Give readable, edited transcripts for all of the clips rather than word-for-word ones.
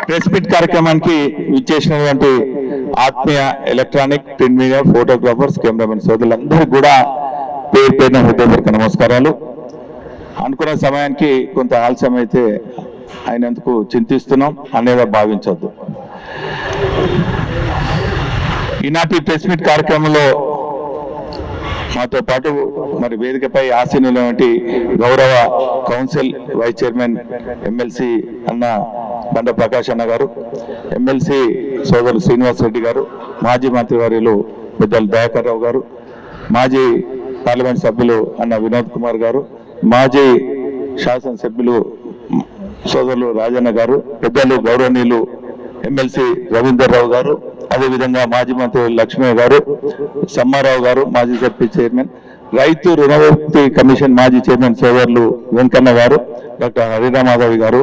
Press meet కార్యక్రమానికి విచ్చేసినటువంటి ఆత్మీయ electronic print media photographers cameraman సోదరులందరికీ కూడా పేరు పేరున హృదయపూర్వక నమస్కారాలు. అనుకున్న సమయానికి కొంత ఆలస్యం అయితే అయినందుకు చింతిస్తున్నాం అనేది భావించవద్దు. ఈనాటి ప్రెస్ మీట్ కార్యక్రమంలో మాతో పాటు మరి వేదికపై ఆసీనులైనటువంటి గౌరవ కౌన్సిల్ వైస్ చైర్మన్ ఎమ్మెల్సీ అన్న బండ ప్రకాష్ అన్న గారు, ఎమ్మెల్సీ సోదరు శ్రీనివాస్ రెడ్డి గారు, మాజీ మంత్రివర్యులు పెద్దలు దయాకర్ రావు గారు, మాజీ పార్లమెంట్ సభ్యులు అన్న వినోద్ కుమార్ గారు, మాజీ శాసనసభ్యులు సోదరులు రాజన్న గారు, పెద్దలు గౌరవనీయులు ఎమ్మెల్సీ రవీందర్ రావు గారు, అదేవిధంగా మాజీ మంత్రి లక్ష్మీ గారు, సమ్మారావు గారు, మాజీ జడ్పీ చైర్మన్, రైతు రుణవిముక్తి కమిషన్ మాజీ చైర్మన్ సోదరులు వెంకన్న గారు, డాక్టర్ హరిరామాధవి గారు,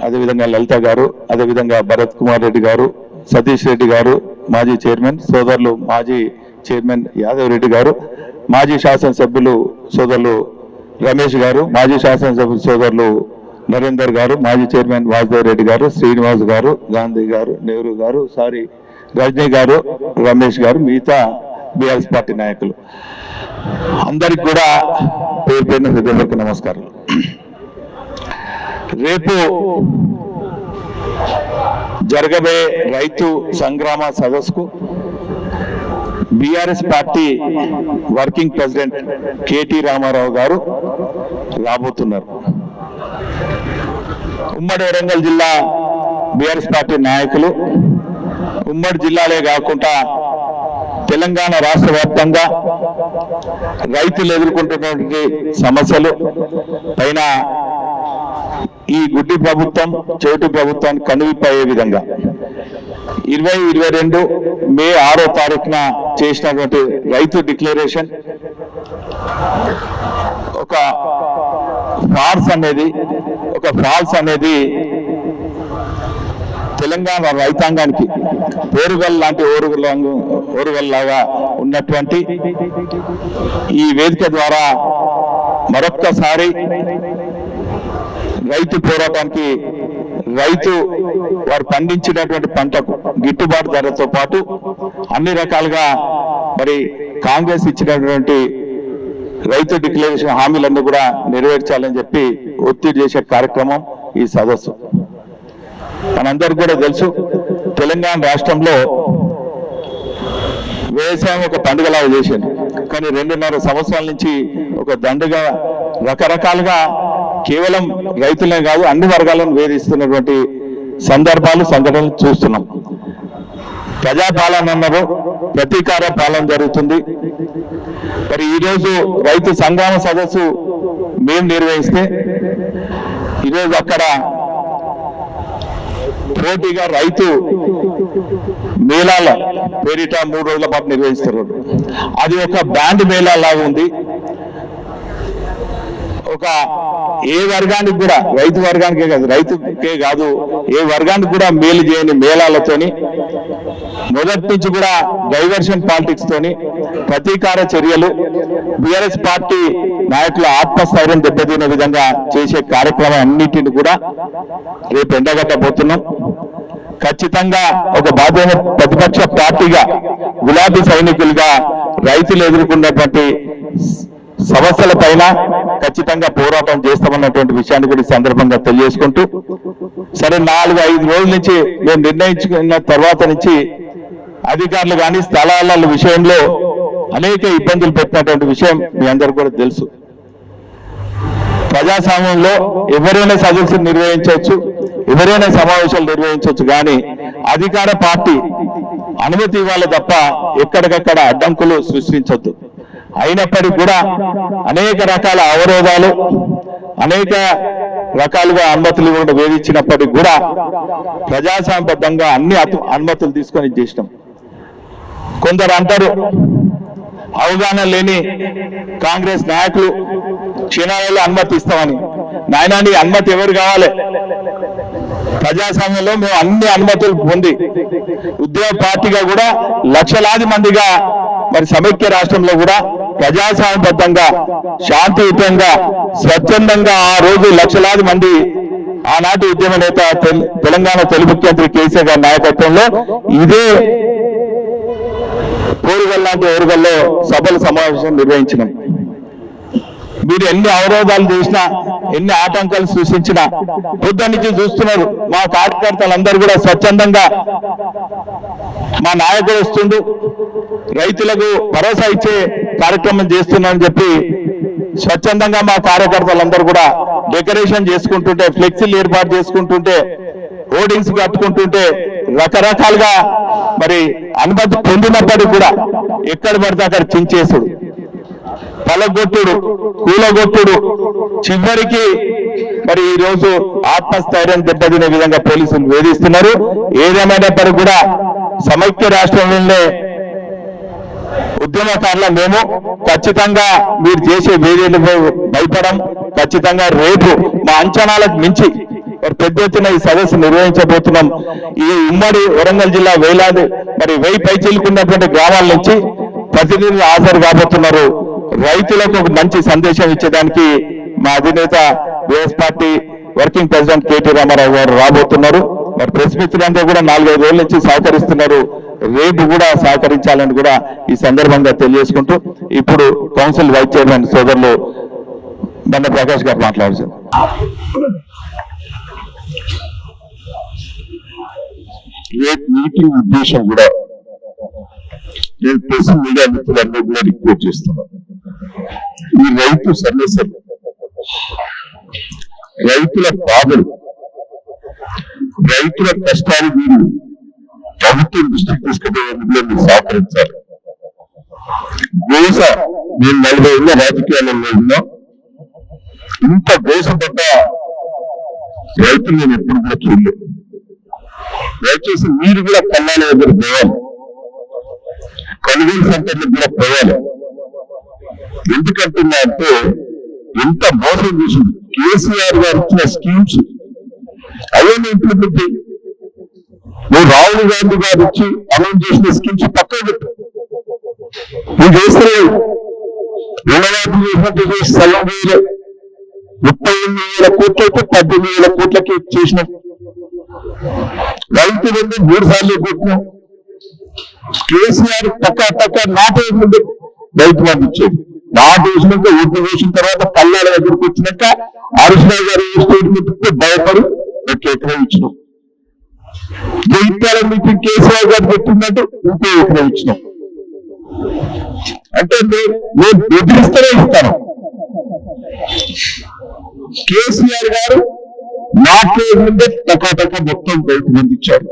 అదేవిధంగా లలిత గారు, అదేవిధంగా భరత్ కుమార్ రెడ్డి గారు, సతీష్ రెడ్డి గారు మాజీ చైర్మన్, సోదరులు మాజీ చైర్మన్ యాదవ్ రెడ్డి గారు, మాజీ శాసనసభ్యులు సోదరులు రమేష్ గారు, మాజీ శాసనసభ్యులు సోదరులు నరేందర్ గారు, మాజీ చైర్మన్ వాసుదేవ్ రెడ్డి గారు, శ్రీనివాస్ గారు, గాంధీ గారు, నెహ్రూ గారు, రజనీ గారు, రమేష్ గారు, మిగతా బీఆర్ఎస్ పార్టీ నాయకులు అందరికి కూడా పేరు పేరున హృదయపూర్వక నమస్కారం. రేపు జరగబోయే రైతు సంగ్రామ సదస్సుకు BRS party working president KT Rama Rao గారు రాబోతున్నారు. ఉమ్మడి వరంగల్ జిల్లా బీఆర్ఎస్ పార్టీ నాయకులు ఉమ్మడి జిల్లాలే కాకుండా తెలంగాణ రాష్ట్ర వ్యాప్తంగా రైతులు ఎదుర్కొంటున్నటువంటి సమస్యలు పైన ఈ గుడ్డి ప్రభుత్వం చెవిటి ప్రభుత్వాన్ని కనువిప్పయ్యే విధంగా 2022 మే 6వ తారీఖున చేసినటువంటి రైతు డిక్లరేషన్ ఒక ఫాల్స్ అనేది తెలంగాణ రైతాంగానికి ఓరుగల్ లాంటి ఓరుగల్లాగా ఉన్నటువంటి ఈ వేదిక ద్వారా మరొక్కసారి రైతు పోరాటానికి రైతు వారు పండించినటువంటి పంటకు గిట్టుబాటు ధరతో పాటు అన్ని రకాలుగా మరి కాంగ్రెస్ ఇచ్చినటువంటి రైతు డిక్లరేషన్ హామీలన్నీ కూడా నెరవేర్చాలని చెప్పి ఒత్తిడి చేసే కార్యక్రమం ఈ సదస్సు. మనందరికీ కూడా తెలుసు, తెలంగాణ రాష్ట్రంలో వ్యవసాయం ఒక పండుగలాగా చేసింది, కానీ 2.5 సంవత్సరాల నుంచి ఒక దండుగా రకరకాలుగా కేవలం రైతులనే కాదు అన్ని వర్గాలను వేధిస్తున్నటువంటి సందర్భాలు సంఘటనలు చూస్తున్నాం. ప్రజాపాలన అన్నారు, ప్రతీకార పాలన జరుగుతుంది. మరి ఈరోజు రైతు సంగ్రామ సదస్సు మేము నిర్వహిస్తే ఈరోజు అక్కడ పోటీగా రైతు మేళాల పేరిట 3 రోజుల పాటు నిర్వహిస్తారు. అది ఒక బ్యాండ్ మేళా లాగా ఉంది. ఒక ఏ వర్గానికి కూడా, రైతు వర్గానికే కాదు, రైతుకే కాదు, ఏ వర్గానికి కూడా మేలు చేయని మేళాలతోని మొదటి నుంచి కూడా డైవర్షన్ పాలిటిక్స్ తోని ప్రతీకార చర్యలు, బీఆర్ఎస్ పార్టీ నాయకుల ఆత్మస్థైర్యం దెబ్బతినే విధంగా చేసే కార్యక్రమం అన్నింటిని కూడా రేపు ఎండగట్టబోతున్నాం. ఖచ్చితంగా ఒక బాధ్యత ప్రతిపక్ష పార్టీగా గులాబీ సైనికులుగా రైతులు ఎదుర్కొన్నటువంటి సమస్యల పైన ఖచ్చితంగా పోరాటం చేస్తామన్నటువంటి విషయాన్ని కూడా ఈ సందర్భంగా తెలియజేసుకుంటూ, సరే 4-5 రోజుల నుంచి మేము నిర్ణయించుకున్న తర్వాత నుంచి అధికారులు కానీ స్థలాల విషయంలో అనేక ఇబ్బందులు పెట్టినటువంటి విషయం మీ అందరికీ కూడా తెలుసు. ప్రజాస్వామ్యంలో ఎవరైనా సదస్సులు నిర్వహించవచ్చు, ఎవరైనా సమావేశాలు నిర్వహించవచ్చు, కానీ అధికార పార్టీ అనుమతి ఇవ్వాలి తప్ప ఎక్కడికక్కడ అడ్డంకులు సృష్టించొద్దు. అయినప్పటికీ కూడా అనేక రకాల అవరోధాలు, అనేక రకాలుగా అనుమతులు ఇవ్వకుండా వేధించినప్పటికీ కూడా ప్రజాస్వామ్యబద్ధంగా అన్ని అనుమతులు తీసుకొని చేసినాం. కొందరు అంటారు అవగాహన లేని కాంగ్రెస్ నాయకులు క్షణాలలో అనుమతి ఇస్తామని. నాయనా, నీ అనుమతి ఎవరు కావాలి? ప్రజాస్వామ్యంలో మేము అన్ని అనుమతులు పొంది ఉద్యోగ పార్టీగా కూడా లక్షలాది మందిగా మరి సమైక్య రాష్ట్రంలో కూడా ప్రజాస్వామ్యబద్ధంగా శాంతియుతంగా స్వచ్ఛందంగా ఆ రోజు లక్షలాది మంది ఆనాటి ఉద్యమ నేత తెలంగాణ తొలి ముఖ్యమంత్రి కేసీఆర్ గారి నాయకత్వంలో ఇదే కోరుగల్ లాంటి ఓరుగల్లో సభల సమావేశం నిర్వహించినాం. మీరు ఎన్ని అవరోధాలు చేసినా, ఎన్ని ఆటంకాలు సృష్టించినా పొద్దున్న నుంచి చూస్తున్నారు. మా కార్యకర్తలందరూ కూడా స్వచ్ఛందంగా మా నాయకుడు వస్తుండు, రైతులకు భరోసా ఇచ్చే కార్యక్రమం చేస్తున్నామని చెప్పి స్వచ్ఛందంగా మా కార్యకర్తలందరూ కూడా డెకరేషన్ చేసుకుంటుంటే, ఫ్లెక్సీలు ఏర్పాటు చేసుకుంటుంటే, హోర్డింగ్స్ కట్టుకుంటుంటే, రకరకాలుగా మరి అనుమతి పొందినప్పటికీ కూడా ఎక్కడ పడితే అక్కడ చించేసుడు, పలగొట్టుడు, కూలగొట్టుడు, చివరికి మరి ఈ రోజు ఆత్మస్థైర్యం దెబ్బతినే విధంగా పోలీసులు వేధిస్తున్నారు. ఏదేమైనప్పటికీ కూడా సమైక్య రాష్ట్రంలోనే ఉద్యమకారుల మేము ఖచ్చితంగా మీరు చేసే వేదికలకు భయపడం, ఖచ్చితంగా రేపు మా అంచనాలకు మించి పెద్ద ఎత్తున ఈ సదస్సు నిర్వహించబోతున్నాం. ఈ ఉమ్మడి వరంగల్ జిల్లా వేలాది 1000 పైచిలుకున్నటువంటి గ్రామాల నుంచి ప్రతినిధులు హాజరు కాబోతున్నారు. రైతులకు ఒక మంచి సందేశం ఇచ్చేదానికి మా అధినేత BRS party working president KT Rama Rao గారు రాబోతున్నారు. మరి ప్రెస్ మిత్రులందరూ కూడా 4-5 రోజుల నుంచి సహకరిస్తున్నారు. రేపు కూడా సహకరించాలని కూడా ఈ సందర్భంగా తెలియజేసుకుంటూ ఇప్పుడు కౌన్సిల్ వైస్ చైర్మన్ సోదరులు బండ ప్రకాష్ గారు మాట్లాడుతున్నారు. రేపు మీటింగ్ ఉద్దేశం కూడా నేను ప్రెస్ మీడియా మిత్రులందరూ కూడా రిక్వెస్ట్ చేస్తున్నాను. ఈ రైతు సమస్యలు, రైతుల బాధలు, రైతుల కష్టాలు మీరు ప్రభుత్వం దృష్టికి తీసుకుపోయేందుకు మీరు సహకరించాలి. బహుశా నేను 40 ఏళ్ళ రాజకీయాలలో ఉన్నా, ఇంత దేశపడ్డ రైతులు నేను ఎప్పుడు కూడా చూడలేదు. దయచేసి మీరు కూడా కళ్ళాల దగ్గర పోవాలి, కొనుగోలు సెంటర్లకు కూడా పోవాలి. ఎందుకంటున్నా అంటే ఎంత మోసం చేసింది. కేసీఆర్ గారు ఇచ్చిన స్కీమ్స్ అవన్నీ ఇంప్లిమెంట్ చేయి. నువ్వు రాహుల్ గాంధీ గారు ఇచ్చి అనౌన్స్ చేసిన స్కీమ్స్ పక్కన పెట్టు. నువ్వు చేస్తలేవు. రుణమాఫీ చేసినట్టు చేసి సగం వేలు 38,000 కోట్లు అయితే 18,000 కోట్లకి చేసినాం. రైతు నుండి 3 సార్లు కొట్టినాం. కేసీఆర్ పక్క నాటే ముందు రైతు బంధు ఇచ్చేది. నాటు వేసినాక ఓట్లు వేసిన తర్వాత పల్లాల దగ్గరికి వచ్చినాక హరీశ్రావు గారు స్టేట్మెంట్ భయపడి 1 ఎకరం ఇచ్చినాం. జైత్యాల మీటింగ్ కేసీఆర్ గారు పెట్టిందంటే 2 ఎకరం ఇచ్చినాం. అంటే నేను బెదిరిస్తూనే ఇస్తాను. కేసీఆర్ గారు నాటే ముందే టకా మొత్తం రైతు బంధు ఇచ్చారు.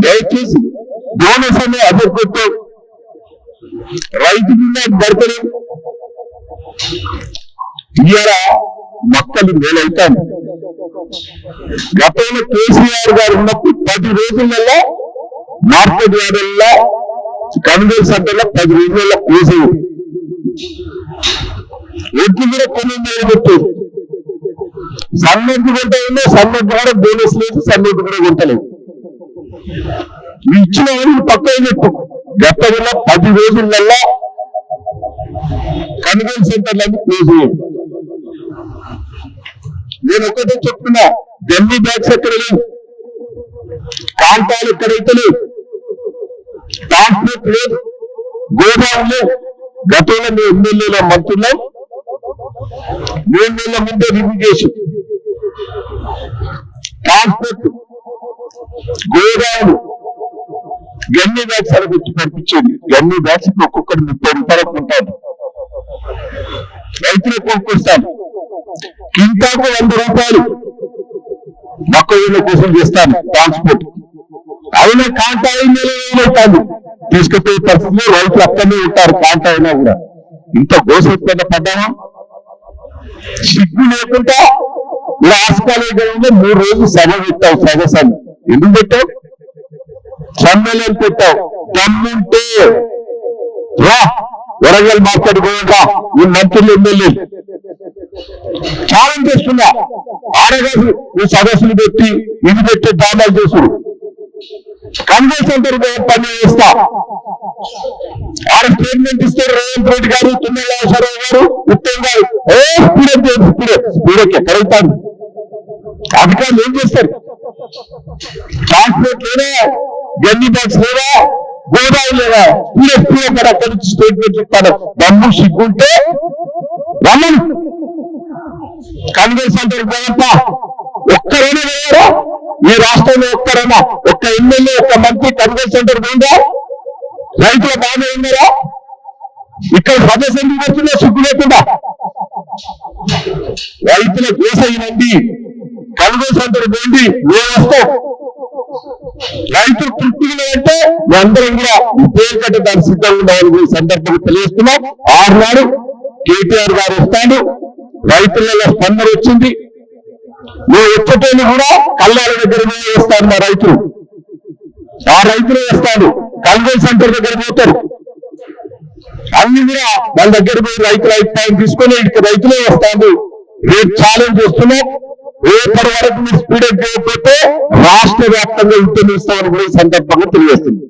దయచేసి బోనస్ అనే అదొకటి రైతు మీద పడతారు. ఇవాళ మొక్కలు మేలవుతాను. గతంలో కేసీఆర్ గారు ఉన్నప్పుడు 10 రోజులలో మార్కెట్ యార్డుల్లో కొనుగోలు సెంటర్లో 10 రోజులలో కోసేది. ఎట్లు కూడా కొన్ని పెట్టేది. సన్నద్దు కొంటా ఉన్నా, సన్నద్దు కూడా బోనస్ లేదు, సన్నద్దు కూడా కొంటలేదు. ఇచ్చిన వాళ్ళు పక్కన పెట్టు. గతంలో 10 రోజులలో కొనుగోలు సెంటర్లన్నీ క్లోజ్ అయ్యాయి. నేను ఒకటే చెప్తున్నా, గన్ని బ్యాగ్స్ ఎక్కడ లేవు, కాంటాలు ఎక్కడైతే లేవు, ట్రాన్స్పోర్ట్ లేదు, గోదాములు. గతంలో మేము ఎమ్మెల్యేల మంత్రుల్లో 3 నెలల ముందే రివ్యూ చేసి ట్రాన్స్పోర్ట్, గోదాములు, గన్ని బ్యాగ్స్ అరగొచ్చి పంపించేది. గన్ని బ్యాగ్స్ ఒక్కొక్కటి 30 రూపాయలకు ఉంటాను. రైతులు కొనుక్కొస్తాను. కింటాకు 100 రూపాయలు మొక్కజొన్న కోసం చేస్తాను ట్రాన్స్పోర్ట్. అయినా కాంటా అవుతాను. తీసుకుపోయే పరిస్థితిలో రైతులు అక్కడనే ఉంటారు. కాంటా అయినా కూడా ఇంత గోసెత్తుగా పడ్డామా? సిగ్గు లేకుండా లాస్ట్ కాలేజీలో 3 రోజులు సభ పెట్టావు. సదస్సు ఎందుకు పెట్టావు? సమ్మేళనం పెట్టావు. దమ్ముంటే రా, వరంగల్ మార్కెట్ పోగా ఈ మంత్రులు ఎమ్మెల్యేలు ఛాలెంజ్ చేస్తున్నా. ఆడగారు ఈ సదస్సులు పెట్టి ఇది పెట్టి డ్రామాలు చేసుడు. కన్వెన్స్ సెంటర్ పని చేస్తా ఆడ స్టేట్మెంట్ ఇస్తారు రేవంత్ రెడ్డి గారు, తుమ్మల నాగేశ్వరరావు గారు, ఉత్తమ్ గారు. స్పీడెక్ ఎక్కడ వెళ్తారు? అధికారులు ఏం చేస్తారు? ట్రాన్స్పోర్ట్ లేదా, గన్ని బాక్స్ లేదా, గోదావరి లేదా, స్పీడెక్ అక్కడి నుంచి స్టేట్మెంట్ చెప్తాడు. దమ్ము సిగ్గుంటే రమ్మను. కన్వెన్స్ సెంటర్ పోవప్ప ఒక్కరైనా పోయారా? ఈ రాష్ట్రంలో ఒక్కరైనా ఒక్క ఎమ్మెల్యే, ఒక్క మంత్రి కన్వెన్స్ సెంటర్ పోయిందా? రైతుల బాగా ఉన్నారా? ఇక్కడ సదస్సు వచ్చినా సిగ్గు లేకుండా రైతుల కేసైనండి కన్వెన్స్ సెంటర్ పోయింది. మేము వస్తాం. రైతులు తృప్తిగా అంటే మేమందరం కూడా పేరు కట్టే దానికి సిద్ధంగా ఉండాలని సందర్భంగా తెలియజేస్తున్నాం. ఆరునాడు కేటీఆర్ గారు వస్తాడు. రైతులలో స్పందన వచ్చింది. మేము వచ్చేటోళ్ళు కూడా కళ్యాణ దగ్గర వేస్తాడు మా రైతులు. ఆ రైతులు వేస్తాడు, కన్వెన్స్ సెంటర్ దగ్గర పోతారు. అన్ని కూడా వాళ్ళ దగ్గర పోయి రైతుల అభిప్రాయం తీసుకొని ఇక రైతులే వస్తాడు. రేపు ఛాలెంజ్ చేస్తున్నాం. రేపటి వరకు మీరు స్పీడ్ చేయకపోతే రాష్ట్ర వ్యాప్తంగా ఉద్యమిస్తామని కూడా ఈ సందర్భంగా తెలియజేస్తుంది.